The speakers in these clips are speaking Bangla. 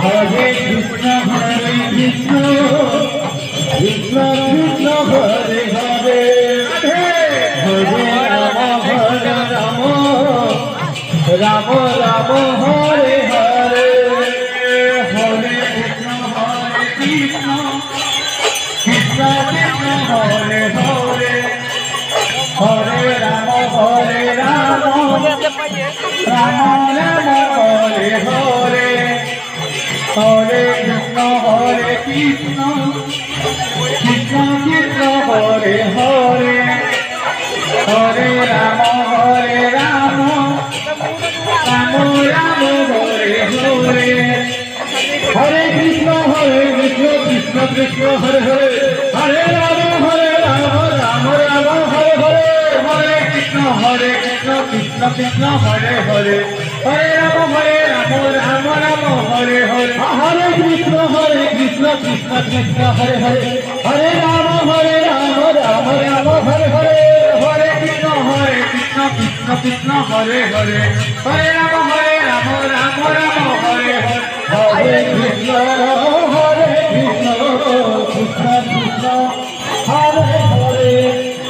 Hare Krishna, Hare Krishna. Krishna Krishna Hare Hare Hare Ram Ram Ram Hare Hare Hare Krishna Krishna Krishna Hare Hare Hare Ram Ram Ram Hare Hare Hare Krishna Krishna Krishna Krishna Hare Hare Hare Ram Ram Ram Ram Hare Hare Hare Krishna Krishna Krishna Hare Hare Hare Ram Ram Ram Hare Hare Hare Krishna Krishna Krishna Hare Hare Hare Ram Ram Ram Hare Hare Hare Krishna Krishna Krishna Hare Hare Hare Ram Ram Ram Hare Hare Hare Krishna Krishna Krishna Hare Hare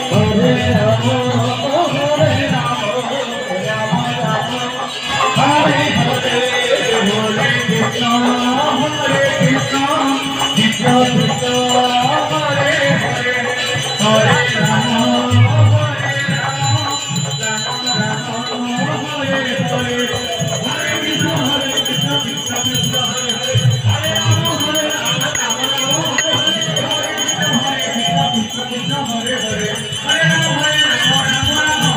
Hare Ram Ram Ram Hare Hare Hare Krishna Krishna Krishna Hare Hare Hare Ram হরে রাম হরে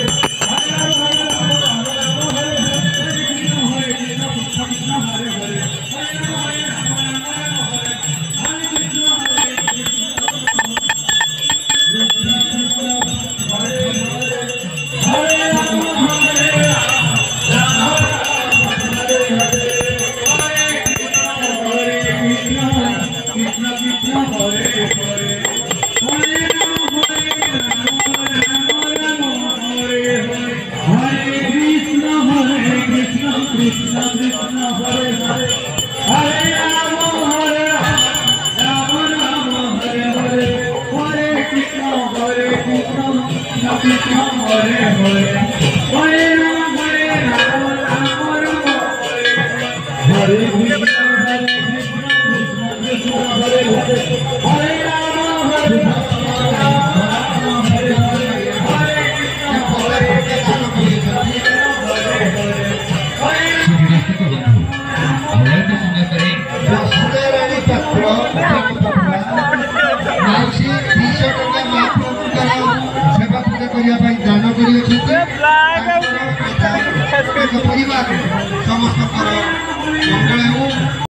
হরে হরে কৃষ্ণ কৃষ্ণ কৃষ্ণ হরে হরে হরে রাম दान कर समस्त मंगल हो।